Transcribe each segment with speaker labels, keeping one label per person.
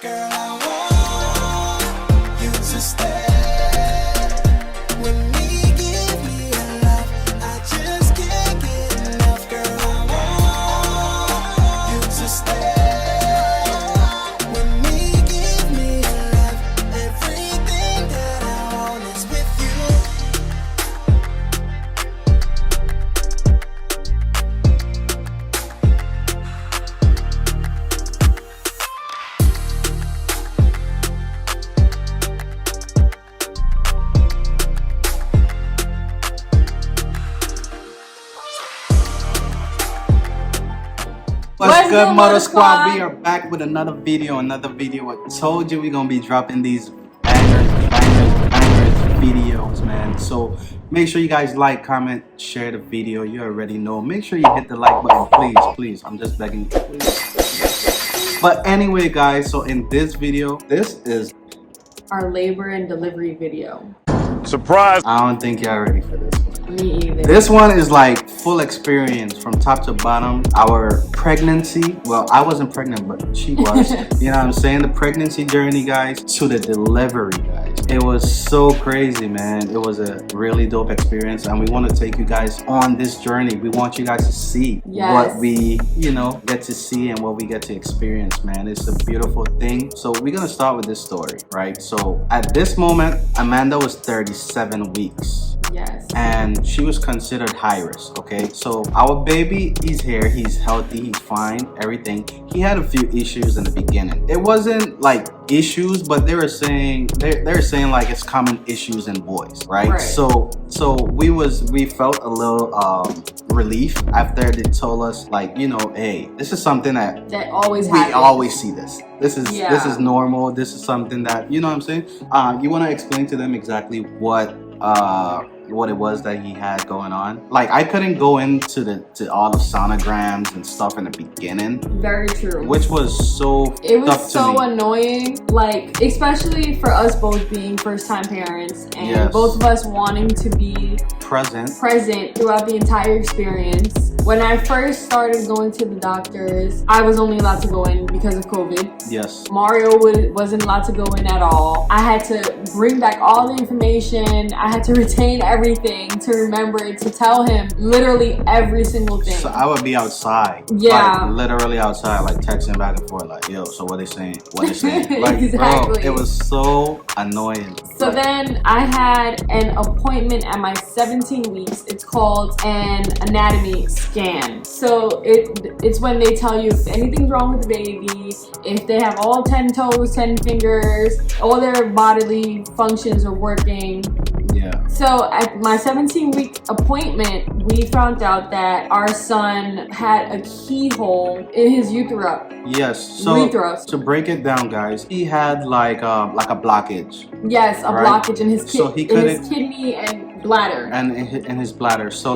Speaker 1: Girl, I want you to stay with me, give me a love. I just can't get enough. Girl, I want you to stay with me, give me a love. Everything that I want is with you.
Speaker 2: What's good, Motor Squad? We are back with another video. I told you we're gonna be dropping these bangers videos, man. So make sure you guys like, comment, share the video. You already know. Make sure you hit the like button, please. I'm just begging you, please. But anyway, guys, so in this video, this is
Speaker 3: our labor and delivery video.
Speaker 4: Surprise!
Speaker 2: I don't think y'all ready for this one.
Speaker 3: Me either.
Speaker 2: This one is like full experience from top to bottom. Our pregnancy, well, I wasn't pregnant, but she was. You know what I'm saying? The pregnancy journey, guys, to the delivery, guys. It was so crazy, man. It was a really dope experience, and we want to take you guys on this journey. We want you guys to see what we, get to see and what we get to experience, man. It's a beautiful thing. So we're gonna start with this story, right? So at this moment, Amanda was 37 weeks.
Speaker 3: Yes.
Speaker 2: And she was considered high risk, okay? So our baby, he's here, he's healthy, he's fine, everything. He had a few issues in the beginning. It wasn't like issues, but they were saying like it's common issues in boys, right? So we felt a little relief after they told us, like, hey, this is something that
Speaker 3: always
Speaker 2: we
Speaker 3: happens.
Speaker 2: always see this. This is normal. This is something that, you know what I'm saying? You want to explain to them exactly what it was that he had going on? Like, I couldn't go into all the sonograms and stuff in the beginning.
Speaker 3: Very true.
Speaker 2: Which was so
Speaker 3: It was
Speaker 2: tough to
Speaker 3: so
Speaker 2: me.
Speaker 3: annoying, like, especially for us both being first-time parents and both of us wanting to be
Speaker 2: present
Speaker 3: throughout the entire experience. When I first started going to the doctors, I was only allowed to go in because of COVID.
Speaker 2: Yes.
Speaker 3: Mario wasn't allowed to go in at all. I had to bring back all the information. I had to retain everything, to remember it, to tell him literally every single thing.
Speaker 2: So I would be outside.
Speaker 3: Yeah.
Speaker 2: Like, literally outside, like texting back and forth, like, yo, so what they saying? What they saying? Like,
Speaker 3: Exactly.
Speaker 2: bro, it was so annoying.
Speaker 3: So then I had an appointment at my 17 weeks. It's called an anatomy scan. So it's when they tell you if anything's wrong with the baby, if they have all 10 toes, 10 fingers, all their bodily functions are working.
Speaker 2: Yeah.
Speaker 3: So at my 17-week appointment, we found out that our son had a keyhole in his uterus.
Speaker 2: Yes. So to break it down, guys, he had like a blockage.
Speaker 3: Yes, a blockage in his kidney and bladder.
Speaker 2: And in his bladder. So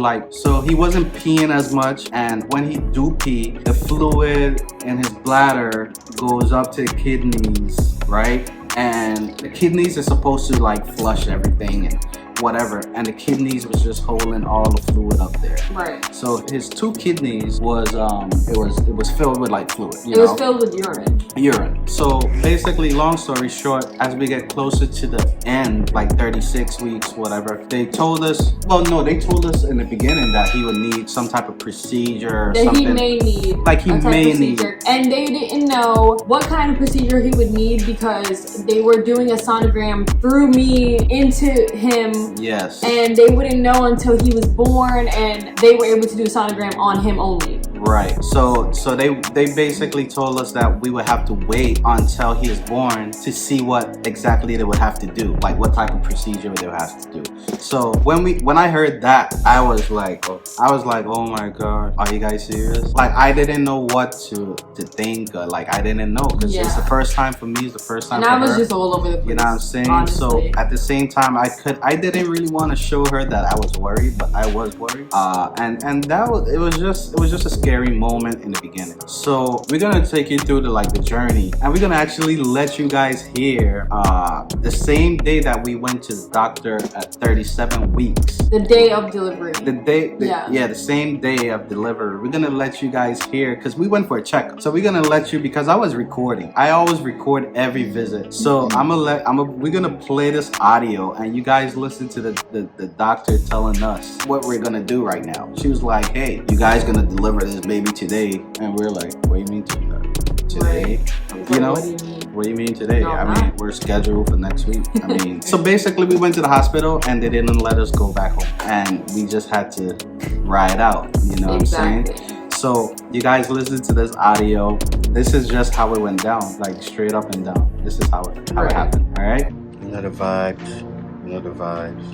Speaker 2: he wasn't peeing as much, and when he do pee, the fluid in his bladder goes up to the kidneys, right? And the kidneys are supposed to like flush everything and whatever, and the kidneys was just holding all the fluid up there.
Speaker 3: Right.
Speaker 2: So his two kidneys was it was filled with like fluid.
Speaker 3: It was filled with urine.
Speaker 2: So basically, long story short, as we get closer to the end, like 36 weeks, whatever, they told us, they told us in the beginning that he would need some type of procedure or something.
Speaker 3: He may need. And they didn't know what kind of procedure he would need because they were doing a sonogram through me into him.
Speaker 2: Yes.
Speaker 3: And they wouldn't know until he was born, and they were able to do a sonogram on him only.
Speaker 2: Right. So they basically told us that we would have to wait until he is born to see what exactly they would have to do, like what type of procedure they would have to do. So when I heard that, I was like, oh my god, are you guys serious? Like, I didn't know what to think. Like, I didn't know, because it's the first time for me. It's the first time. And
Speaker 3: I was just all over the place.
Speaker 2: You know what I'm saying? Honestly. So at the same time, I didn't really want to show her that I was worried, but I was worried. And it was just a scary scary moment in the beginning. So we're gonna take you through the journey, and we're gonna actually let you guys hear the same day that we went to the doctor at 37 weeks.
Speaker 3: The day of delivery.
Speaker 2: The same day of delivery. We're gonna let you guys hear because we went for a checkup. So we're gonna let you, because I was recording. I always record every visit. So we're gonna play this audio, and you guys listen to the doctor telling us what we're gonna do right now. She was like, "Hey, you guys gonna deliver this baby today?" And we're like, "What do you mean today?
Speaker 3: Right.
Speaker 2: You know,
Speaker 3: What do you mean?
Speaker 2: what do you mean today?"
Speaker 3: No,
Speaker 2: I mean, we're scheduled for next week. I mean, so basically we went to the hospital and they didn't let us go back home, and we just had to ride out. You know what I'm saying? So you guys listen to this audio. This is just how it went down, like straight up and down. This is how it happened. All right. You know the vibes. You know the vibes.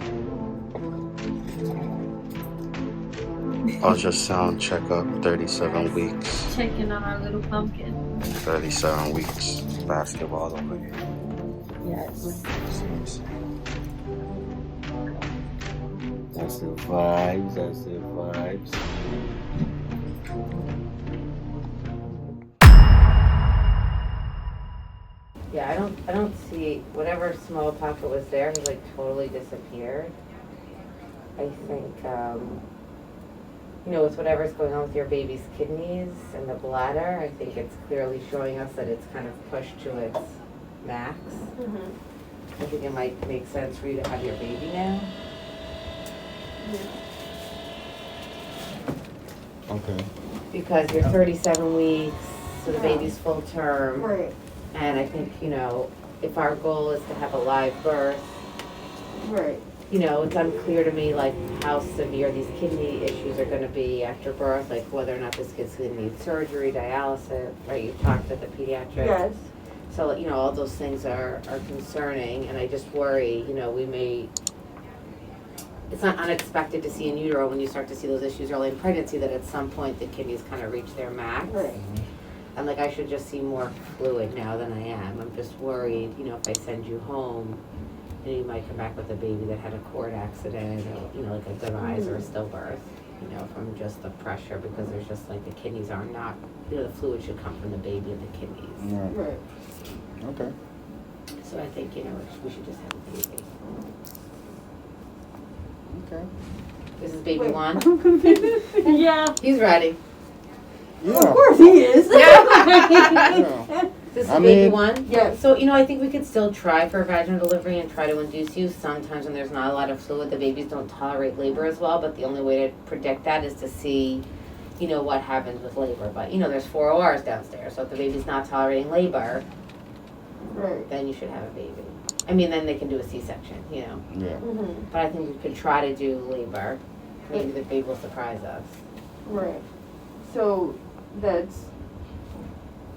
Speaker 2: Ultrasound checkup, 37 weeks.
Speaker 3: Checking on our little pumpkin.
Speaker 2: 37 weeks. Basketball over here.
Speaker 3: Yes.
Speaker 2: That's the vibes. That's the vibes.
Speaker 4: Yeah, I don't see whatever small pocket was there has like totally disappeared. I think with whatever's going on with your baby's kidneys and the bladder, I think it's clearly showing us that it's kind of pushed to its max. I think it might make sense for you to have your baby now.
Speaker 2: Okay.
Speaker 4: Because you're 37 weeks, so the baby's full term.
Speaker 5: Right.
Speaker 4: And I think, if our goal is to have a live birth,
Speaker 5: Right.
Speaker 4: it's unclear to me, like, how severe these kidney issues are going to be after birth, like whether or not this kid's going to need surgery, dialysis, right? You talked to the pediatric.
Speaker 5: Yes.
Speaker 4: So, all those things are concerning, and I just worry, it's not unexpected to see in utero when you start to see those issues early in pregnancy that at some point the kidneys kind of reach their max.
Speaker 5: Right.
Speaker 4: And like I should just see more fluid now than I am. I'm just worried, if I send you home, you might come back with a baby that had a cord accident or, like a demise or a stillbirth, from just the pressure, because there's just like the kidneys are not, the fluid should come from the baby and the kidneys.
Speaker 5: Right.
Speaker 2: Okay.
Speaker 4: So I think, we should just have a baby.
Speaker 2: Okay.
Speaker 4: This is baby
Speaker 5: Wait.
Speaker 4: one.
Speaker 3: Yeah.
Speaker 4: He's ready.
Speaker 5: Of course he is.
Speaker 4: This is baby one?
Speaker 5: Yeah.
Speaker 4: So, I think we could still try for vaginal delivery and try to induce you. Sometimes when there's not a lot of fluid, the babies don't tolerate labor as well, but the only way to predict that is to see, what happens with labor. But, there's 4 ORs downstairs, so if the baby's not tolerating labor,
Speaker 5: Right.
Speaker 4: then you should have a baby. I mean, then they can do a C-section,
Speaker 2: Yeah.
Speaker 5: Mm-hmm.
Speaker 4: But I think we could try to do labor. Maybe the baby will surprise us.
Speaker 5: Right. So that's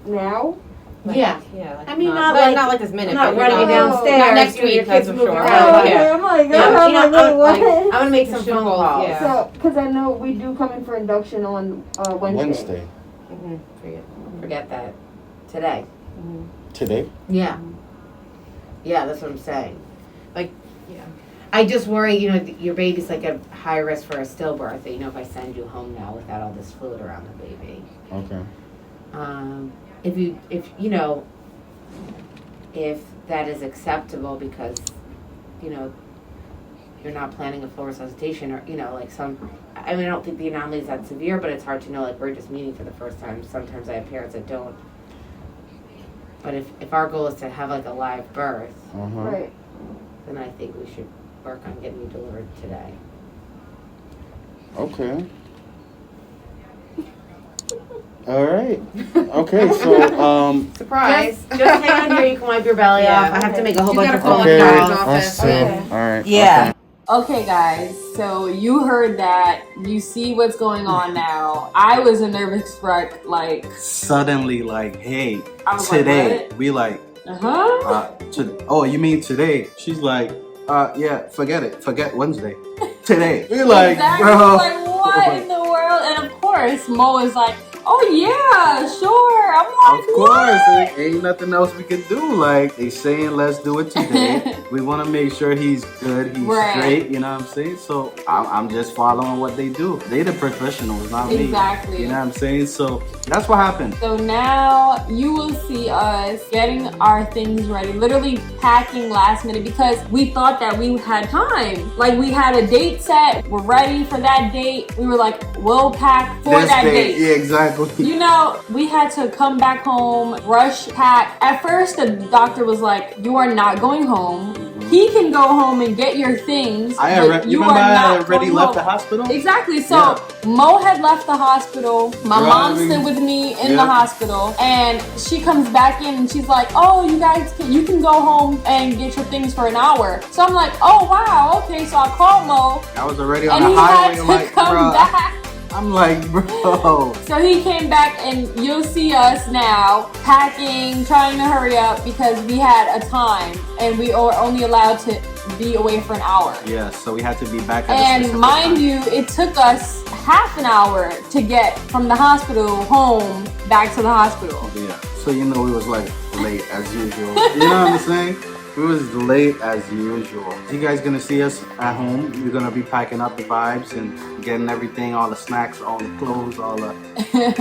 Speaker 5: now.
Speaker 4: Yeah.
Speaker 6: Yeah.
Speaker 4: I mean, not like
Speaker 6: this minute.
Speaker 4: I'm not
Speaker 6: but
Speaker 4: running you
Speaker 5: No.
Speaker 4: downstairs.
Speaker 6: Not next
Speaker 4: doing
Speaker 6: week,
Speaker 4: your
Speaker 6: that's
Speaker 4: kids
Speaker 6: for
Speaker 4: moving
Speaker 6: sure.
Speaker 4: around.
Speaker 5: Oh, okay.
Speaker 4: Yeah.
Speaker 5: I'm like,
Speaker 4: Yeah,
Speaker 5: I'm like, wait,
Speaker 4: I'm
Speaker 5: what?
Speaker 4: gonna make some phone calls.
Speaker 6: Yeah.
Speaker 5: So, because I know we do come in for induction on Wednesday.
Speaker 4: Forget that. Today.
Speaker 2: Today?
Speaker 4: Yeah. Yeah, that's what I'm saying.
Speaker 6: Yeah.
Speaker 4: I just worry, your baby's like at high risk for a stillbirth. That, if I send you home now without all this fluid around the baby.
Speaker 2: Okay.
Speaker 4: If that is acceptable, because, you're not planning a full resuscitation, or, I don't think the anomaly is that severe, but it's hard to know, like, we're just meeting for the first time. Sometimes I have parents that don't. But if our goal is to have, like, a live birth,
Speaker 5: Right.
Speaker 4: then I think we should work on getting you delivered today.
Speaker 2: Okay. All right. Okay, so
Speaker 6: Surprise.
Speaker 4: Just hang on here, you can wipe your belly
Speaker 6: Yeah.
Speaker 4: off. I have to make a whole
Speaker 6: She's
Speaker 4: bunch
Speaker 6: gotta
Speaker 4: of
Speaker 6: call
Speaker 4: phone
Speaker 6: the doctor's
Speaker 4: calls.
Speaker 6: office.
Speaker 5: Okay.
Speaker 2: all right.
Speaker 4: Yeah.
Speaker 3: Okay, guys, so you heard that. You see what's going on now. I was a nervous wreck, like,
Speaker 2: Suddenly, like, hey,
Speaker 3: I was
Speaker 2: today,
Speaker 3: like,
Speaker 2: we like,
Speaker 3: what?
Speaker 2: oh, you mean today? She's like, yeah, forget it. Forget Wednesday. Today. We're like,
Speaker 3: Exactly.
Speaker 2: bro.
Speaker 3: Like, what in the world? And of course, Mo is like, Oh yeah, sure. I'm like,
Speaker 2: Of course,
Speaker 3: what?
Speaker 2: ain't nothing else we can do. Like they saying, let's do it today. We want to make sure he's good, he's
Speaker 3: Right.
Speaker 2: straight. You know what I'm saying? So I'm just following what they do. They the professionals, not me.
Speaker 3: Exactly.
Speaker 2: You know what I'm saying? So that's what happened.
Speaker 3: So now you will see us getting our things ready, literally packing last minute because we thought that we had time. Like we had a date set, we're ready for that date. We were like, we'll pack for
Speaker 2: This
Speaker 3: that
Speaker 2: day,
Speaker 3: date.
Speaker 2: yeah, exactly.
Speaker 3: You know, we had to come back home, rush pack. At first, the doctor was like, you are not going home. He can go home and get your things.
Speaker 2: I
Speaker 3: but
Speaker 2: already,
Speaker 3: you
Speaker 2: remember
Speaker 3: are
Speaker 2: I
Speaker 3: not
Speaker 2: already
Speaker 3: going
Speaker 2: left
Speaker 3: home.
Speaker 2: the hospital?
Speaker 3: Exactly. So
Speaker 2: Yeah.
Speaker 3: Mo had left the hospital. My mom
Speaker 2: Driving.
Speaker 3: stayed with me in
Speaker 2: Yeah.
Speaker 3: the hospital, and she comes back in and she's like, "Oh, you can go home and get your things for an hour." So I'm like, "Oh wow, okay." So I called Mo,
Speaker 2: I was already on
Speaker 3: and
Speaker 2: the
Speaker 3: he
Speaker 2: highway.
Speaker 3: had to
Speaker 2: I'm like,
Speaker 3: come
Speaker 2: bro.
Speaker 3: back.
Speaker 2: I'm like, bro.
Speaker 3: So he came back, and you'll see us now packing, trying to hurry up because we had a time, and we are only allowed to be away for an hour.
Speaker 2: Yeah, so we had to be back at
Speaker 3: And
Speaker 2: a specific
Speaker 3: mind
Speaker 2: time.
Speaker 3: you, it took us half an hour to get from the hospital home back to the hospital.
Speaker 2: Yeah. So you know we was like late as usual. You know what I'm saying? We was late as usual. You guys gonna see us at home. We're gonna be packing up the vibes and getting everything, all the snacks, all the clothes, all the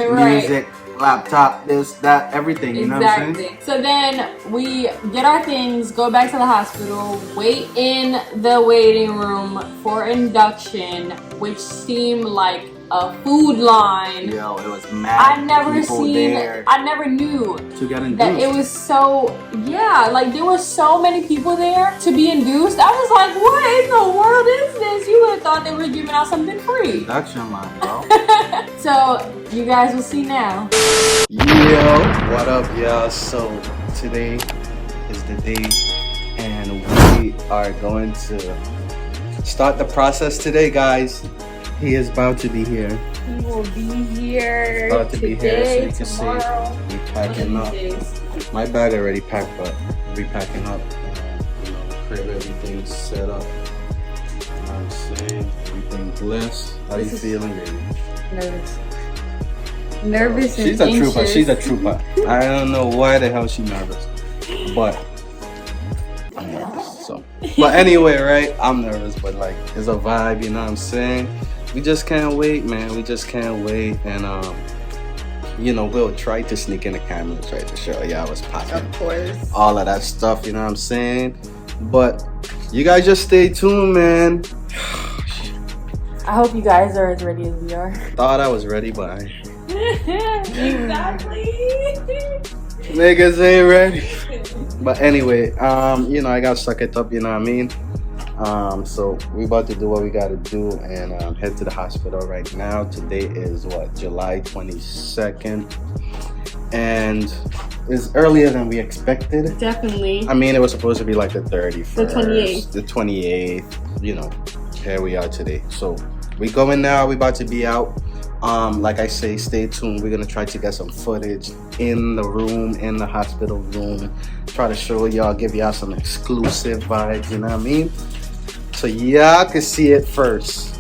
Speaker 3: Right.
Speaker 2: music, laptop, this, that, everything. You know what I'm saying?
Speaker 3: Exactly. So then we get our things, go back to the hospital, wait in the waiting room for induction, which seemed like a food line.
Speaker 2: Yo, it was mad.
Speaker 3: I never
Speaker 2: people
Speaker 3: seen,
Speaker 2: there
Speaker 3: I never knew
Speaker 2: to get induced.
Speaker 3: that it was so, yeah, like there were so many people there to be induced. I was like, what in the world is this? You would have thought they were giving out something free.
Speaker 2: Induction line, bro.
Speaker 3: So you guys will see now.
Speaker 2: Yo, what up, y'all? So today is the day, and we are going to start the process today, guys. He is about to be here.
Speaker 3: He will be here
Speaker 2: About to be
Speaker 3: today,
Speaker 2: here, so you can see
Speaker 3: tomorrow.
Speaker 2: we packing up. My bag already packed, but we packing up. You know, crib, everything's set up. You know what I'm saying? Everything blessed. How you feeling, baby?
Speaker 3: Nervous. Nervous and
Speaker 2: She's a
Speaker 3: anxious.
Speaker 2: trooper. She's a trooper. I don't know why the hell she's nervous, but I'm nervous. So, but anyway, right? I'm nervous, but like, it's a vibe. You know what I'm saying? We just can't wait, man. We just can't wait, and you know, we'll try to sneak in the cameras, right, to show y'all what's popping.
Speaker 3: Of course.
Speaker 2: All of that stuff. You know what I'm saying? But you guys just stay tuned, man.
Speaker 3: I hope you guys are as ready as we are.
Speaker 2: Thought I was ready, but I
Speaker 3: Exactly.
Speaker 2: niggas ain't ready. But anyway, you know, I got to suck it up, you know what I mean? So we about to do what we gotta do and head to the hospital right now. Today is what, July 22nd, and it's earlier than we expected.
Speaker 3: Definitely.
Speaker 2: I mean, it was supposed to be like the 31st,
Speaker 3: The 28th.
Speaker 2: the 28th. You know, here we are today. So we going now. We about to be out. Like I say, stay tuned. We're gonna try to get some footage in the room, in the hospital room. Try to show y'all, give y'all some exclusive vibes. You know what I mean? So y'all can see it first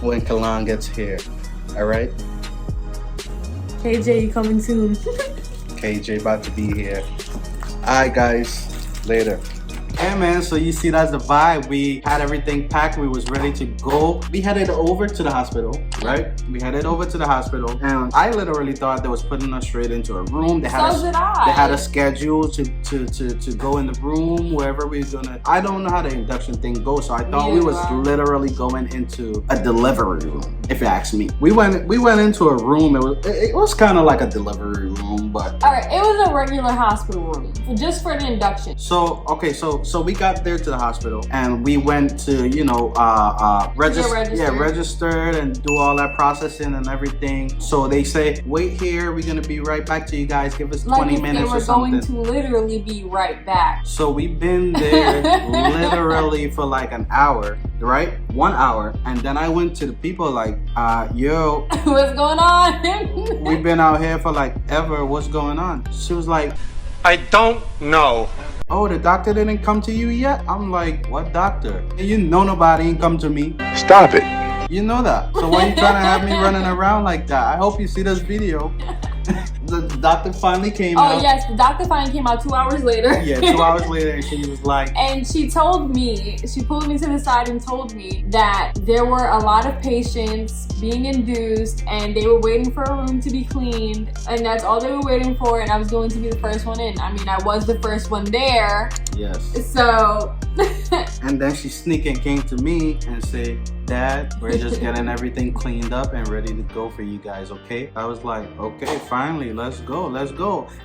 Speaker 2: when Kellan gets here. All right?
Speaker 3: KJ, you coming soon.
Speaker 2: KJ about to be here. All right, guys. Later. Yeah, man, so you see that's the vibe. We had everything packed. We was ready to go. We headed over to the hospital, right? We headed over to the hospital, and I literally thought they was putting us straight into a room. They had
Speaker 3: So did I.
Speaker 2: They had a schedule to go in the room wherever we was gonna. I don't know how the induction thing goes, so I thought we was literally going into a delivery room. If you ask me, we went into a room. It was kind of like a delivery room, but
Speaker 3: All right, it was a regular hospital room, just for the induction.
Speaker 2: so okay, so we got there to the hospital and we went to, you know, registered and do all that processing and everything. So they say, wait here, we're gonna be right back to you guys. Give us 20
Speaker 3: Like
Speaker 2: minutes
Speaker 3: they
Speaker 2: or
Speaker 3: were
Speaker 2: something.
Speaker 3: going to literally be right back.
Speaker 2: So we've been there literally for like an hour, right? 1 hour. And then I went to the people like, yo,
Speaker 3: What's going on?
Speaker 2: we've been out here for like ever. What's going on? She was like,
Speaker 7: I don't know.
Speaker 2: oh, the doctor didn't come to you yet? I'm like, what doctor? You know nobody ain't come to me.
Speaker 7: Stop it.
Speaker 2: You know that. So why you trying to have me running around like that? I hope you see this video. The doctor finally came out.
Speaker 3: Oh yes, the doctor finally came out 2 hours later.
Speaker 2: Yeah, 2 hours later, and she was like,
Speaker 3: and she told me, she pulled me to the side and told me that there were a lot of patients being induced and they were waiting for a room to be cleaned, and that's all they were waiting for, and I was going to be the first one in. I mean, I was the first one there.
Speaker 2: yes.
Speaker 3: So
Speaker 2: And then she sneaking came to me and said, Dad, we're just getting everything cleaned up and ready to go for you guys, okay? I was like, okay, finally, let's go.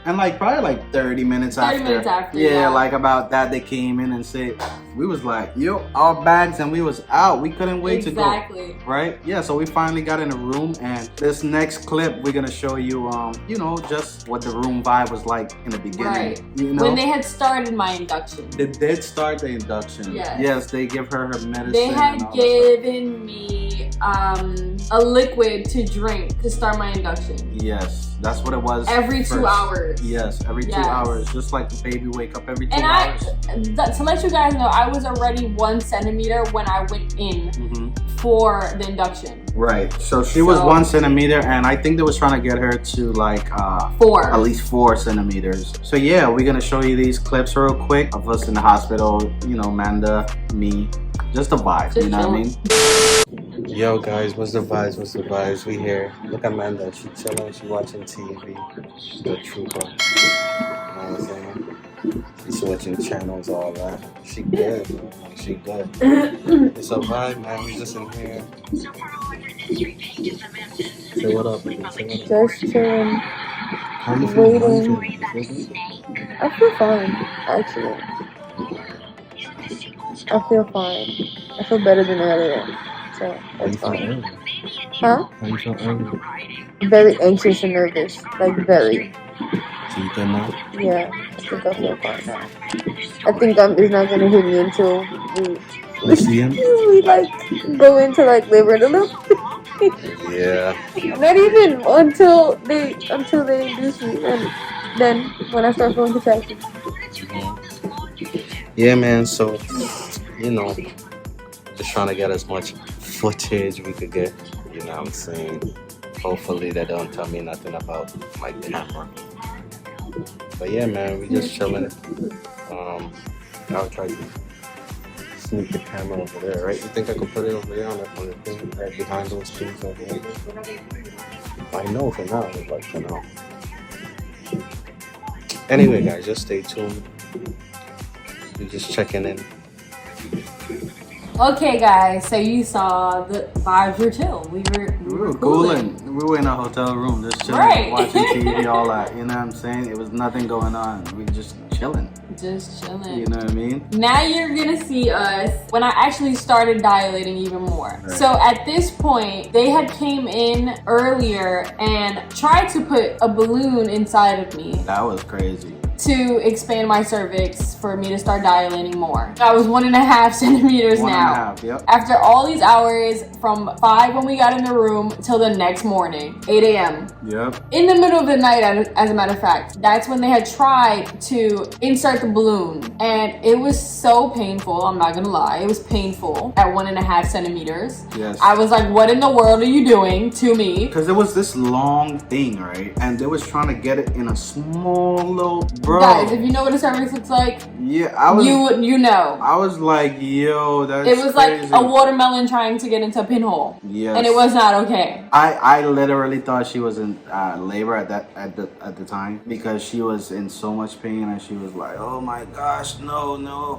Speaker 2: And like probably like 30 minutes after. Yeah, like about that, they came in and said, we was like, yo, our bags, and we was out. We couldn't wait to go.
Speaker 3: Exactly.
Speaker 2: Right? Yeah, so we finally got in a room, and this next clip, we're gonna show you, you know, just what the room vibe was like in the beginning.
Speaker 3: Right.
Speaker 2: You know?
Speaker 3: When they had started my induction.
Speaker 2: They did start the induction.
Speaker 3: Yes.
Speaker 2: Yes, they give her medicine.
Speaker 3: They had
Speaker 2: and all that
Speaker 3: given me a liquid to drink to start my induction.
Speaker 2: stuff. Yes, that's what it was.
Speaker 3: Every
Speaker 2: first.
Speaker 3: 2 hours.
Speaker 2: Yes, every 2
Speaker 3: Yes.
Speaker 2: hours. Just like the baby wake up every 2
Speaker 3: And
Speaker 2: hours.
Speaker 3: to let you guys know, I was already 1 centimeter when I went in for the induction.
Speaker 2: Right. So she was 1 centimeter, and I think they was trying to get her to like
Speaker 3: 4.
Speaker 2: at least 4 centimeters. So yeah, we're gonna show you these clips real quick of us in the hospital. You know, Manda, me, just the vibes.
Speaker 3: Just
Speaker 2: you know what I
Speaker 3: chilling.
Speaker 2: mean? Yo guys, what's the vibes? What's the vibes? We here. Look at Manda. She chilling. She watching TV. She's a trooper. You know what I'm saying? She's switching channels, all that. She good. Man. She good. It's a vibe, man. We just in here. Say what up, baby. Say what up.
Speaker 5: Just chilling.
Speaker 2: How you feel? How you feeling?
Speaker 5: I feel fine, actually. I feel fine. I feel better than earlier. So
Speaker 2: How you
Speaker 5: that's
Speaker 2: feel
Speaker 5: fine.
Speaker 2: early?
Speaker 5: Huh?
Speaker 2: How you feel early?
Speaker 5: Very anxious and nervous. Like very.
Speaker 2: So you good now?
Speaker 5: Yeah. I think I feel fine now. I think it's not gonna hit me until
Speaker 2: You see him?
Speaker 5: we like go into like labor and delivery.
Speaker 2: Yeah.
Speaker 5: Not even until they induce me, and then when I start feeling contractions.
Speaker 2: Yeah, man. So, you know, just trying to get as much footage we could get. You know what I'm saying? Hopefully they don't tell me nothing about my camera. But yeah, man, we just chilling. I'll try to sneak the camera over there, right? You think I could put it over there on the thing right behind those trees over there? I know for now, but for now. Anyway, guys, just stay tuned. We're just checking in.
Speaker 3: Okay, guys, so you saw the vibes were chill. We were cooling.
Speaker 2: We were in a hotel room, just chilling,
Speaker 3: Right.
Speaker 2: watching TV, all that. You know what I'm saying? It was nothing going on. We just chilling.
Speaker 3: Just chilling.
Speaker 2: You know what I mean?
Speaker 3: Now you're gonna see us when I actually started dilating even more.
Speaker 2: Right.
Speaker 3: So at this point, they had came in earlier and tried to put a balloon inside of me
Speaker 2: That was crazy.
Speaker 3: to expand my cervix for me to start dilating more. I was 1.5 centimeters
Speaker 2: 1.5,
Speaker 3: now.
Speaker 2: yep.
Speaker 3: After all these hours, from 5 when we got in the room till the next morning, 8 a.m.
Speaker 2: Yep.
Speaker 3: In the middle of the night, as a matter of fact, that's when they had tried to insert the balloon. And it was so painful, I'm not gonna lie. It was painful at 1.5 centimeters.
Speaker 2: Yes.
Speaker 3: I was like, what in the world are you doing to me?
Speaker 2: Because there was this long thing, right? And they was trying to get it in a small little, bro.
Speaker 3: Guys, if you know what a cervix looks like,
Speaker 2: Yeah, I was.
Speaker 3: you know.
Speaker 2: I was like, yo, that's
Speaker 3: It was
Speaker 2: crazy.
Speaker 3: like a watermelon trying to get into a pinhole.
Speaker 2: Yes.
Speaker 3: And it was not okay.
Speaker 2: I literally thought she was in labor at the time because she was in so much pain and she was like, oh my gosh, no.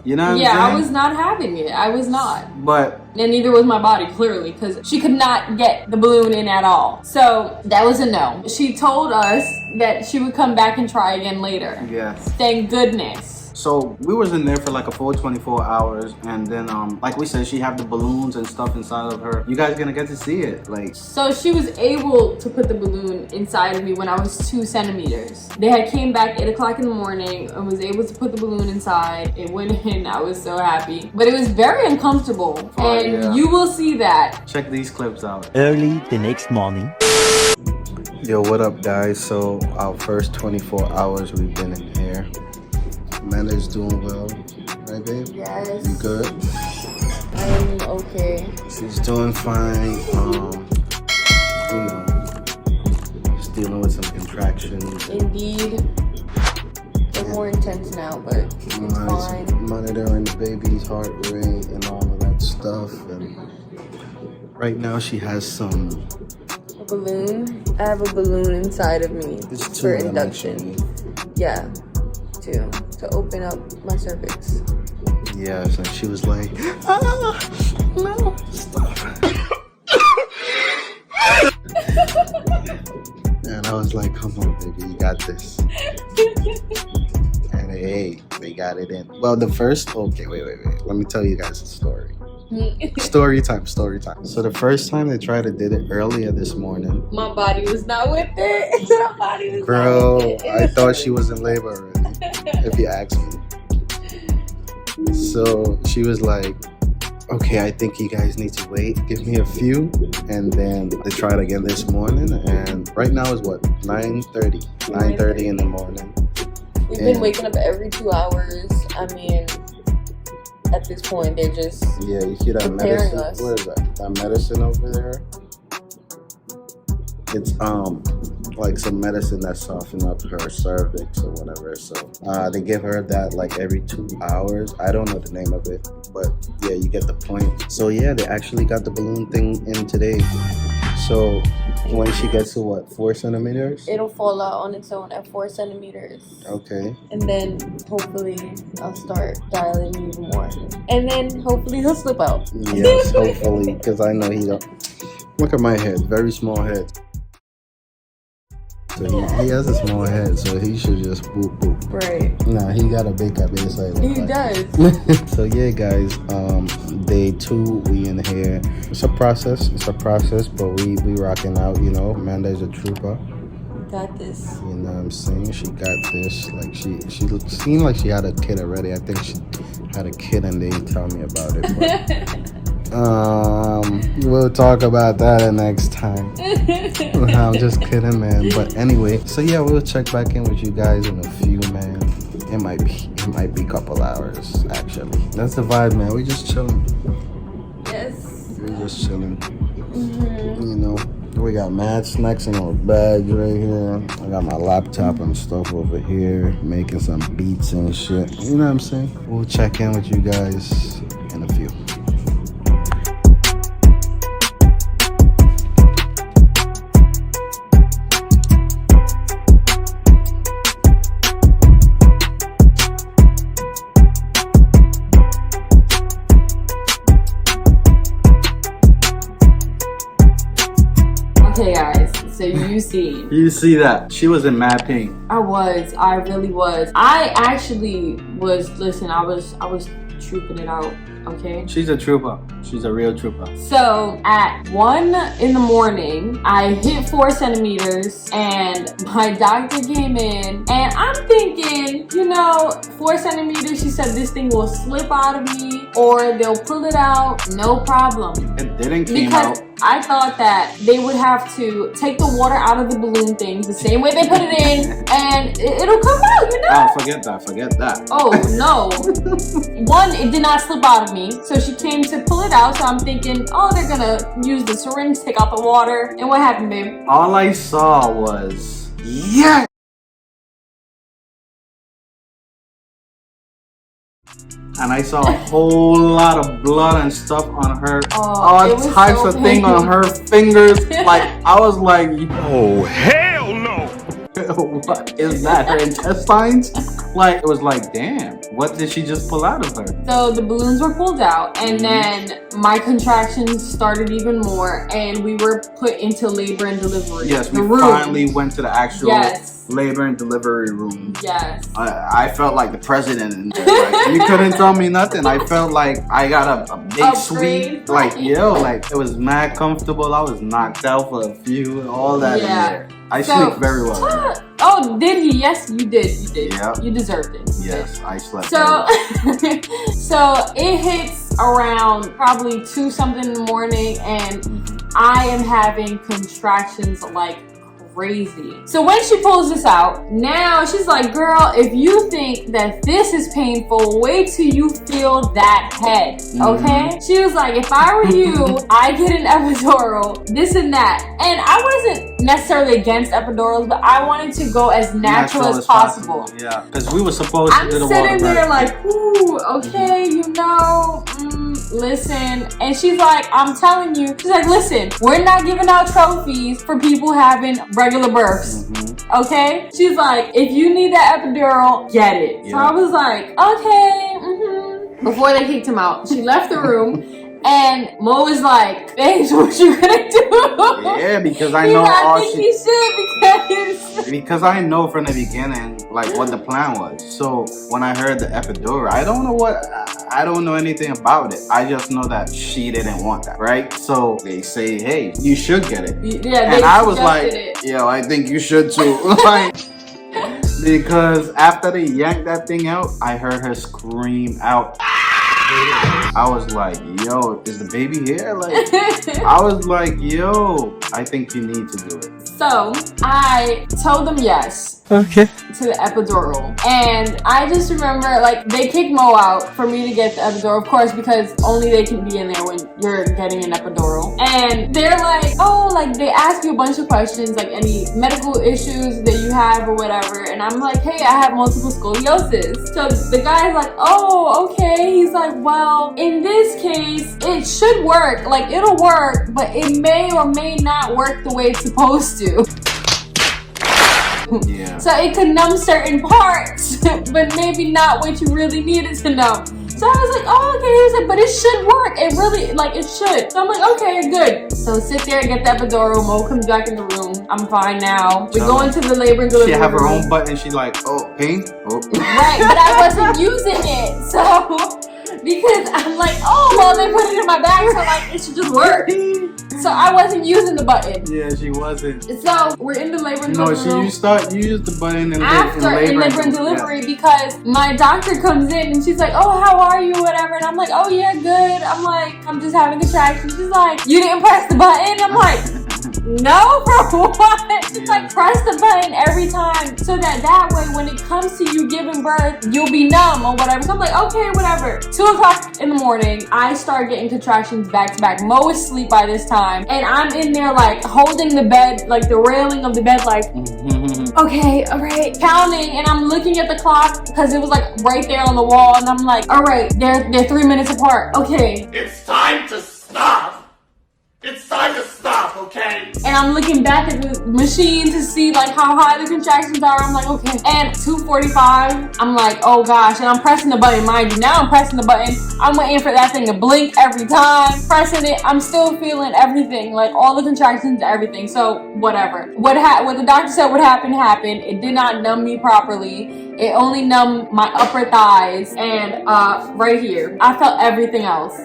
Speaker 2: You know what
Speaker 3: Yeah,
Speaker 2: I'm
Speaker 3: I
Speaker 2: saying?
Speaker 3: was not having it. I was not.
Speaker 2: But
Speaker 3: And neither was my body, clearly, because she could not get the balloon in at all. So that was a no. She told us that she would come back and try again later.
Speaker 2: yes.
Speaker 3: Thank goodness.
Speaker 2: So we was in there for like a full 24 hours, and then like we said, she had the balloons and stuff inside of her. You guys gonna get to see it, like.
Speaker 3: So she was able to put the balloon inside of me when I was 2 centimeters. They had came back 8 o'clock in the morning and was able to put the balloon inside. It went in. I was so happy, but it was very uncomfortable,
Speaker 2: Oh,
Speaker 3: and
Speaker 2: yeah.
Speaker 3: you will see that.
Speaker 2: Check these clips out.
Speaker 8: Early the next morning.
Speaker 2: Yo, what up, guys? So our first 24 hours we've been in here. Amanda's doing well, right, babe?
Speaker 3: Yes.
Speaker 2: You good?
Speaker 5: I'm okay.
Speaker 2: She's doing fine. You know, she's dealing with some contractions.
Speaker 5: Indeed. They're more intense now, but it's fine.
Speaker 2: Monitoring the baby's heart rate and all of that stuff. And right now she has some.
Speaker 5: A balloon. I have a balloon inside of me
Speaker 2: It's two
Speaker 5: for
Speaker 2: of them,
Speaker 5: induction.
Speaker 2: actually.
Speaker 5: Yeah, to open up my cervix.
Speaker 2: Yes, and she was like, no, stop. And I was like, come on, baby, you got this. And hey, they got it in. Well, the first, okay, wait. Let me tell you guys a story. Story time. So the first time they tried to did it earlier this morning.
Speaker 5: My body was not with it. My body was
Speaker 2: Bro,
Speaker 5: not with it.
Speaker 2: I thought she was in labor already, if you ask me. So she was like, okay, I think you guys need to wait. Give me a few. And then they tried again this morning. And right now is what? 9:30. 9:30 in the morning.
Speaker 5: We've been waking up every 2 hours. I mean, at this point, they're just
Speaker 2: Yeah, you see that
Speaker 5: preparing
Speaker 2: medicine?
Speaker 5: us.
Speaker 2: Where is that? That medicine over there? It's like some medicine that softens up her cervix or whatever. So they give her that like every 2 hours. I don't know the name of it, but yeah, you get the point. So yeah, they actually got the balloon thing in today. So when she gets to what, 4 centimeters?
Speaker 5: It'll fall out on its own at 4 centimeters.
Speaker 2: Okay.
Speaker 5: And then hopefully I'll start dilating even more. And then hopefully he'll slip out.
Speaker 2: Yes, hopefully, because I know he don't. Look at my head, very small head. So he has a small head, so he should just boop boop.
Speaker 5: Right.
Speaker 2: Nah, he got a big cabeza.
Speaker 5: He does.
Speaker 2: So yeah, guys, day 2, we in here. It's a process, but we rocking out, you know. Manda is a trooper.
Speaker 5: Got this.
Speaker 2: You know what I'm saying? She got this. Like she seemed like she had a kid already. I think she had a kid and they didn't tell me about it. But, we'll talk about that next time. I'm just kidding, man. But anyway, so yeah, we'll check back in with you guys in a few, man. It might be a couple hours actually. That's the vibe, man. We just chilling.
Speaker 5: Yes.
Speaker 2: We're just chilling. You know. We got mad snacks in our bags right here. I got my laptop and stuff over here, making some beats and shit. You know what I'm saying? We'll check in with you guys in a few.
Speaker 3: Okay, guys, so you see.
Speaker 2: You see that? She was in mad pain.
Speaker 3: I really was. I actually was, listen, I was trooping it out, okay?
Speaker 2: She's a trooper. She's a real trooper.
Speaker 3: So at 1 in the morning, I hit 4 centimeters and my doctor came in and I'm thinking, 4 centimeters, she said this thing will slip out of me or they'll pull it out, no problem.
Speaker 2: It didn't came
Speaker 3: Because
Speaker 2: out.
Speaker 3: I thought that they would have to take the water out of the balloon things the same way they put it in and it'll come out,
Speaker 2: Oh, forget that.
Speaker 3: Oh, no. One, it did not slip out of me. So she came to pull it out. So I'm thinking, oh, they're gonna use the syringe, take out the water. And what happened, babe?
Speaker 2: All I saw was, yeah. And I saw a whole lot of blood and stuff on her.
Speaker 3: It
Speaker 2: All
Speaker 3: was
Speaker 2: types
Speaker 3: so
Speaker 2: of things on
Speaker 3: painful.
Speaker 2: her fingers. Like, I was like,
Speaker 7: Oh, hell no!
Speaker 2: what is that? Her intestines? Like, it was like, damn, what did she just pull out of her?
Speaker 3: So the balloons were pulled out and then my contractions started even more and we were put into labor and delivery.
Speaker 2: Yes, we
Speaker 3: The room.
Speaker 2: finally went to the actual
Speaker 3: Yes.
Speaker 2: labor and delivery room.
Speaker 3: Yes.
Speaker 2: I felt like the president in there. Like, you couldn't tell me nothing. I felt like I got a big
Speaker 3: Upgrade.
Speaker 2: suite. Like, like it was mad comfortable. I was knocked out for a few and all that in
Speaker 3: Yeah.
Speaker 2: there. I
Speaker 3: So-
Speaker 2: sleep very well in there.
Speaker 3: Oh, did he? Yes, you did. You did.
Speaker 2: Yeah.
Speaker 3: You deserved it. You did.
Speaker 2: Yes, I slept
Speaker 3: So,
Speaker 2: very well.
Speaker 3: so it hits around probably 2 something in the morning, and I am having contractions like crazy. So when she pulls this out, now she's like, girl, if you think that this is painful, wait till you feel that head, okay? She was like, if I were you, I get an epidural, this and that. And I wasn't necessarily against epidurals, but I wanted to go as natural as possible.
Speaker 2: Yeah, because we were supposed to
Speaker 3: I'm
Speaker 2: do the water
Speaker 3: sitting there
Speaker 2: birth.
Speaker 3: like, ooh, okay, you know, listen. And she's like, I'm telling you, she's like, listen, we're not giving out trophies for people having regular births. Okay? She's like, if you need that epidural, get it. So I was like, okay, Before they kicked him out, she left the room. And Mo was like, babes, what you gonna do?
Speaker 2: Yeah, because I know
Speaker 3: I think you should
Speaker 2: because I know from the beginning like what the plan was. So when I heard the epidural, I don't know anything about it. I just know that she didn't want that, right? So they say, hey, you should get it.
Speaker 3: Yeah,
Speaker 2: and I was like, yo, I think you should too. Like, because after they yanked that thing out, I heard her scream out. I was like, yo, is the baby here? Like, I was like, yo, I think you need to do it.
Speaker 3: So I told them yes.
Speaker 2: Okay.
Speaker 3: To the epidural. And I just remember, like, they kicked Mo out for me to get the epidural, of course, because only they can be in there when you're getting an epidural. And they're like, oh, like, they ask you a bunch of questions, like any medical issues that you have or whatever. And I'm like, hey, I have multiple scoliosis. So the guy's like, oh, okay. He's like, well, in this case, it should work. Like, it'll work, but it may or may not work the way it's supposed to.
Speaker 2: Yeah.
Speaker 3: So it could numb certain parts, but maybe not what you really needed to numb. So I was like, oh, okay. He was like, but it should work. It really, like, it should. So I'm like, okay, good. So sit there and get the epidural. Mo comes back in the room. I'm fine now. We go into the labor and delivery.
Speaker 2: She have her
Speaker 3: room.
Speaker 2: own button. She's like, oh, pain? Oh.
Speaker 3: Right, but I wasn't using it. So, because I'm like, oh, well, they put it in my bag, so like, it should just work. So I wasn't using the button.
Speaker 2: Yeah, she wasn't.
Speaker 3: So we're in the labor and delivery room.
Speaker 2: You use the button in
Speaker 3: labor and delivery because my doctor comes in and she's like, oh, how are you, whatever. And I'm like, oh yeah, good. I'm like, I'm just having contractions. She's like, you didn't press the button? I'm like, no, for what? She's like, press the button every time so that way when it comes to you giving birth, you'll be numb or whatever. So I'm like, okay, whatever. 2 o'clock in the morning, I start getting contractions back to back. Mo is asleep by this time. And I'm in there like holding the bed, like the railing of the bed, like, okay, all right, counting. And I'm looking at the clock because it was like right there on the wall. And I'm like, all right, they're 3 minutes apart. Okay.
Speaker 7: It's time to stop. It's time to stop, okay?
Speaker 3: And I'm looking back at the machine to see like how high the contractions are. I'm like, okay. And 2:45, I'm like, oh gosh. And I'm pressing the button, mind you. Now I'm pressing the button. I'm waiting for that thing to blink every time. Pressing it, I'm still feeling everything, like all the contractions, everything. So whatever. What the doctor said would happen, happened. It did not numb me properly. It only numbed my upper thighs and right here. I felt everything else.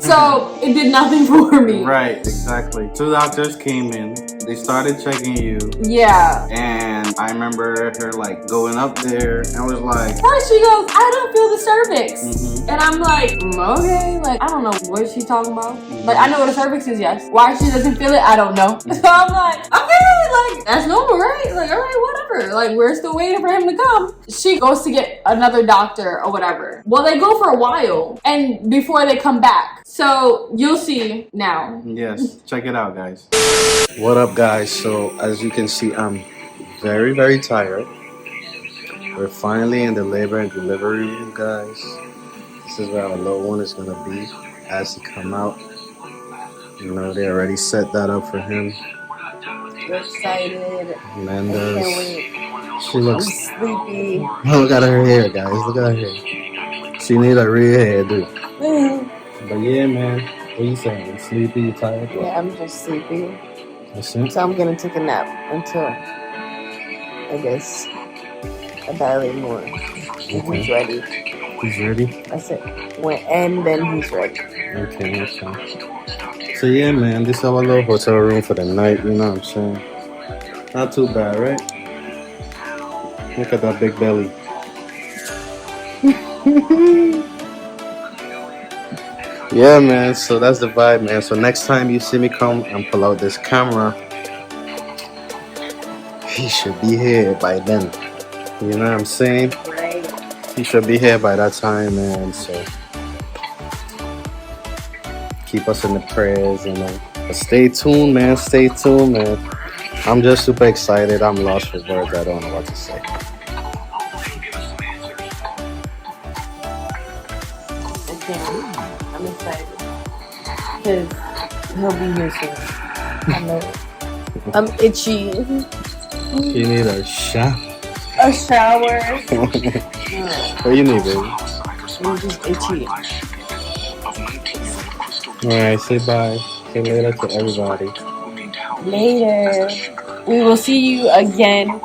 Speaker 3: So it did nothing for me.
Speaker 2: Right, exactly. 2 doctors came in. They started checking you.
Speaker 3: Yeah.
Speaker 2: And I remember her like going up there and was like,
Speaker 3: first she goes, I don't feel the cervix. And I'm like, okay, like I don't know what she's talking about. Like I know what a cervix is, yes. Why she doesn't feel it, I don't know. So I'm like, okay, like that's normal, right? Like, all right, whatever. Like we're still waiting for him to come. She goes to get another doctor or whatever. Well, they go for a while and before they come back. So you'll see now.
Speaker 2: yes, check it out, guys. What up, guys? So as you can see, I'm very, very tired. We're finally in the labor and delivery room, guys. This is where our little one is gonna be as he come out. You know, they already set that up for him.
Speaker 5: We're excited.
Speaker 2: Amanda's.
Speaker 5: I can't wait.
Speaker 2: She looks.
Speaker 5: I'm sleepy.
Speaker 2: Oh, look at her hair, guys. Look at her hair. She need a real hairdo. But yeah, man. What you saying? You sleepy? You tired?
Speaker 5: Yeah, I'm just sleepy.
Speaker 2: That's it?
Speaker 5: So I'm gonna take a nap until I guess about 8 more. He's ready.
Speaker 2: He's ready?
Speaker 5: That's it. And then he's ready.
Speaker 2: Okay, that's fine. So yeah, man, this is our little hotel room for the night, you know what I'm saying? Not too bad, right? Look at that big belly. Yeah, man, so that's the vibe, man. So next time you see me come and pull out this camera, he should be here by then. You know what I'm saying?
Speaker 5: Right.
Speaker 2: He should be here by that time, man. So keep us in the prayers, you know. But stay tuned, man. Stay tuned, man. I'm just super excited. I'm lost for words. I don't know what to say.
Speaker 5: Again, I'm excited because he'll be here soon. I know. I'm itchy.
Speaker 2: You need a shot.
Speaker 5: A shower.
Speaker 2: What you need, baby?
Speaker 5: I'm just itchy.
Speaker 2: Alright, say bye. Say later to everybody.
Speaker 5: Later. We will see you again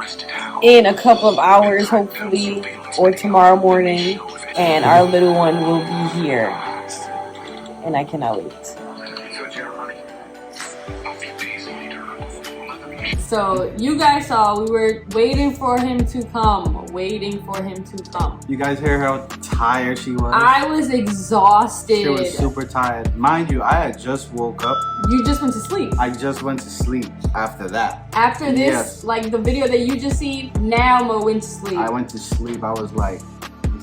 Speaker 5: in a couple of hours, hopefully, or tomorrow morning. And our little one will be here. And I cannot wait.
Speaker 3: So you guys saw we were waiting for him to come.
Speaker 2: You guys hear how tired she was?
Speaker 3: I was exhausted.
Speaker 2: She was super tired. Mind you, I had just woke up.
Speaker 3: You just went to sleep.
Speaker 2: I just went to sleep after that.
Speaker 3: After this,
Speaker 2: Yes.
Speaker 3: like the video that you just seen, now Mo went to sleep.
Speaker 2: I went to sleep. I was like,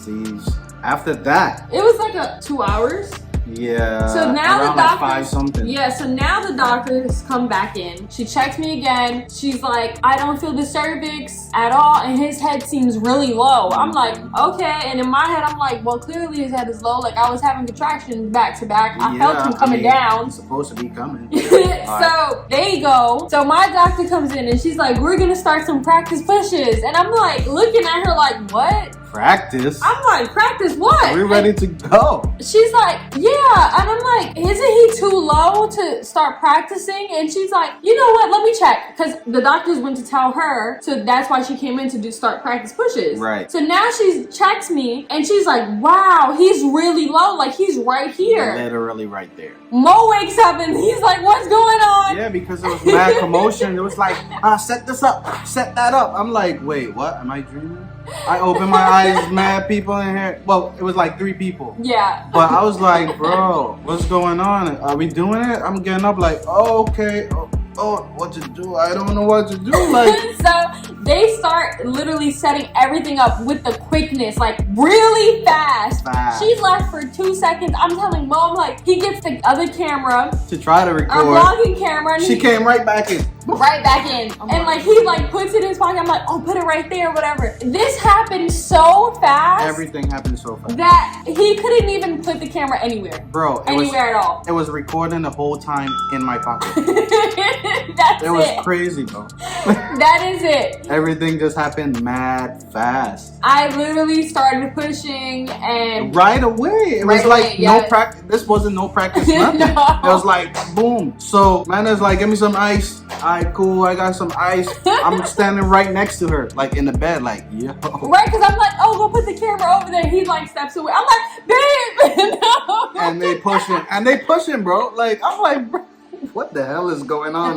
Speaker 2: geez. After that,
Speaker 3: It was like 2 hours.
Speaker 2: yeah.
Speaker 3: So now the
Speaker 2: around like
Speaker 3: doctor,
Speaker 2: 5 something.
Speaker 3: yeah. So now the doctor has come back in. She checks me again. She's like, I don't feel the cervix at all, and his head seems really low. I'm like, okay. And in my head, I'm like, well, clearly his head is low. Like I was having contractions back to back. I felt him coming down.
Speaker 2: It's supposed to be coming.
Speaker 3: So they go. So my doctor comes in and she's like, we're gonna start some practice pushes. And I'm like looking at her like, what?
Speaker 2: Practice.
Speaker 3: I'm like, practice what?
Speaker 2: Are we ready to go?
Speaker 3: She's like, yeah. And I'm like, isn't he too low to start practicing? And she's like, you know what? Let me check. Because the doctors went to tell her. So that's why she came in to start practice pushes.
Speaker 2: Right.
Speaker 3: So now she checks me and she's like, wow, he's really low. Like he's right here.
Speaker 2: Literally right there.
Speaker 3: Mo wakes up and he's like, what's going on?
Speaker 2: Yeah, because it was mad commotion. It was like, set this up, set that up. I'm like, wait, what? Am I dreaming? I opened my eyes, mad people in here. Well, it was like 3 people.
Speaker 3: Yeah.
Speaker 2: But I was like, bro, what's going on? Are we doing it? I'm getting up like, oh, okay. Oh, what to do? I don't know what to do. Like,
Speaker 3: so they start literally setting everything up with the quickness, like really fast. She left for 2 seconds. I'm telling Mo, I'm like, he gets the other camera,
Speaker 2: to try to
Speaker 3: our
Speaker 2: record.
Speaker 3: vlogging camera, and
Speaker 2: She came right back in.
Speaker 3: right back in. And like he like puts it in his pocket. I'm like, oh, put it right there, whatever. This happened so fast.
Speaker 2: Everything happened so fast.
Speaker 3: That he couldn't even put the camera anywhere.
Speaker 2: Bro,
Speaker 3: Anywhere at all.
Speaker 2: It was recording the whole time in my pocket.
Speaker 3: That's
Speaker 2: It was crazy, bro.
Speaker 3: That is it.
Speaker 2: Everything just happened mad fast.
Speaker 3: I literally started pushing and
Speaker 2: Right away. It was
Speaker 3: Right
Speaker 2: like
Speaker 3: away, yes.
Speaker 2: no practice. This wasn't no practice, nothing.
Speaker 3: No.
Speaker 2: It was like boom. So man is like, give me some ice. Alright, cool. I got some ice. I'm standing right next to her, like in the bed, like yo.
Speaker 3: right, because I'm like, oh, go put the camera over there. He like steps away. I'm like, babe, no.
Speaker 2: And they pushing, bro. Like I'm like, bro, what the hell is going on?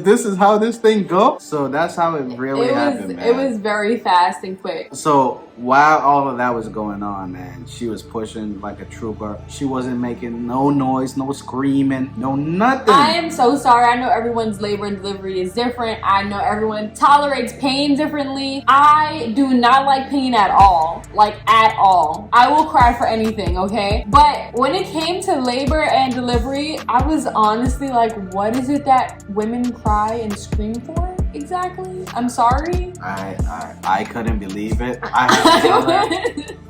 Speaker 2: This is how this thing goes? So that's how it really happened, man.
Speaker 3: It was very fast and quick.
Speaker 2: So while all of that was going on, man, she was pushing like a trooper. She wasn't making no noise, no screaming, no nothing.
Speaker 3: I am so sorry. I know everyone's labor and delivery is different. I know everyone tolerates pain differently. I do not like pain at all. Like at all. I will cry for anything, okay? But when it came to labor and delivery, I was honestly like, what is it that women cry and scream for? Exactly. I'm sorry.
Speaker 2: I couldn't believe it.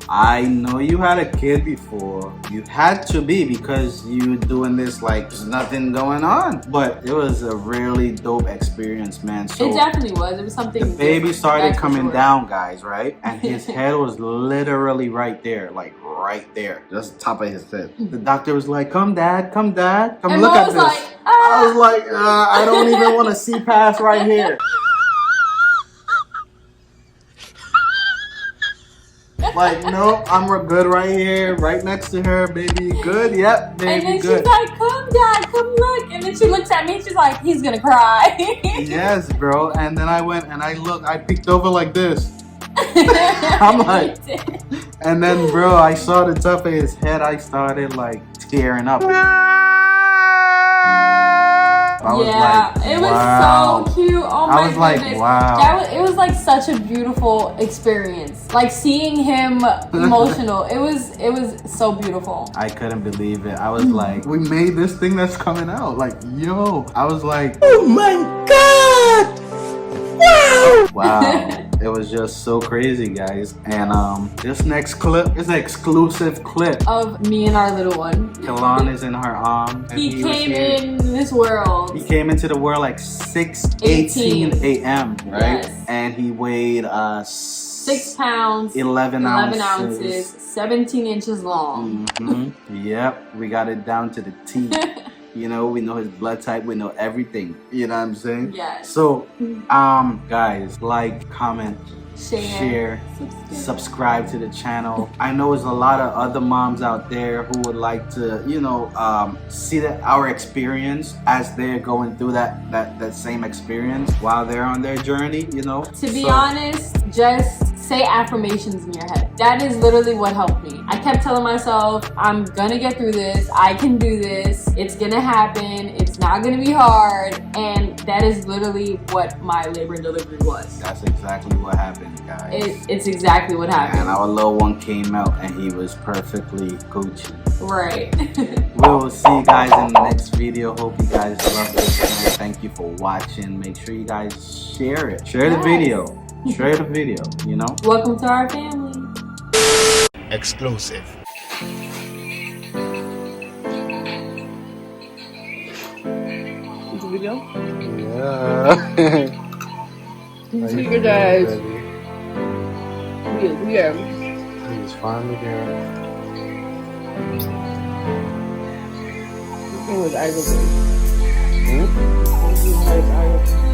Speaker 2: I know you had a kid before. You had to be because you doing this like there's nothing going on. But it was a really dope experience, man. So
Speaker 3: it definitely was. It was something.
Speaker 2: the baby
Speaker 3: different,
Speaker 2: started
Speaker 3: that's for
Speaker 2: coming
Speaker 3: sure.
Speaker 2: down, guys, right? And his head was literally right there, like right there, just top of his head. The doctor was like, "Come, dad, come, dad, come
Speaker 3: And
Speaker 2: look
Speaker 3: Mo
Speaker 2: at
Speaker 3: was
Speaker 2: this."
Speaker 3: like,
Speaker 2: I was like, I don't even want to see past right here. Like, no, I'm good right here, right next to her, baby. Good, yep,
Speaker 3: And
Speaker 2: baby,
Speaker 3: then
Speaker 2: good.
Speaker 3: she's like, come dad, come look. And then she looks at me and she's like, he's gonna cry.
Speaker 2: Yes, bro. And then I went and I peeked over like this. I'm like, and then, bro, I saw the top of his head. I started like tearing up. I was
Speaker 3: Yeah,
Speaker 2: like,
Speaker 3: it
Speaker 2: wow.
Speaker 3: was so cute. Oh my
Speaker 2: I was like,
Speaker 3: goodness.
Speaker 2: wow.
Speaker 3: It was like such a beautiful experience. Like seeing him emotional. It was so beautiful.
Speaker 2: I couldn't believe it. I was like, we made this thing that's coming out. Like, yo. I was like, oh my God. Wow. Wow. It was just so crazy, guys. And this next clip is an exclusive clip.
Speaker 3: Of me and our little one.
Speaker 2: Kellan is in her arm. And
Speaker 3: He
Speaker 2: was
Speaker 3: came
Speaker 2: here.
Speaker 3: in this world.
Speaker 2: He came into the world like 6:18 a.m. right?
Speaker 3: Yes.
Speaker 2: And he weighed
Speaker 3: 6 pounds,
Speaker 2: 11
Speaker 3: ounces, 17 inches long.
Speaker 2: Yep, we got it down to the T. You know, we know his blood type, we know everything. You know what I'm saying?
Speaker 3: Yes.
Speaker 2: So, guys, like, comment, share, subscribe to the channel. I know there's a lot of other moms out there who would like to, you know, see our experience as they're going through that same experience while they're on their journey, you know.
Speaker 3: To be honest, just say affirmations in your head. That is literally what helped me. I kept telling myself, I'm gonna get through this, I can do this, it's gonna happen, it's not gonna be hard, and that is literally what my labor and delivery was.
Speaker 2: That's exactly what happened, guys.
Speaker 3: It's exactly what happened.
Speaker 2: And our little one came out and he was perfectly Gucci.
Speaker 3: Right.
Speaker 2: We'll see you guys in the next video. Hope you guys love this channel. Thank you for watching. Make sure you guys share it. Share the video. Share the video, you know?
Speaker 3: Welcome to our family.
Speaker 7: Exclusive.
Speaker 5: The video?
Speaker 2: Yeah.
Speaker 5: Speaker guys. Yeah.
Speaker 2: He's finally there.
Speaker 5: It was aggravating. It was aggravating.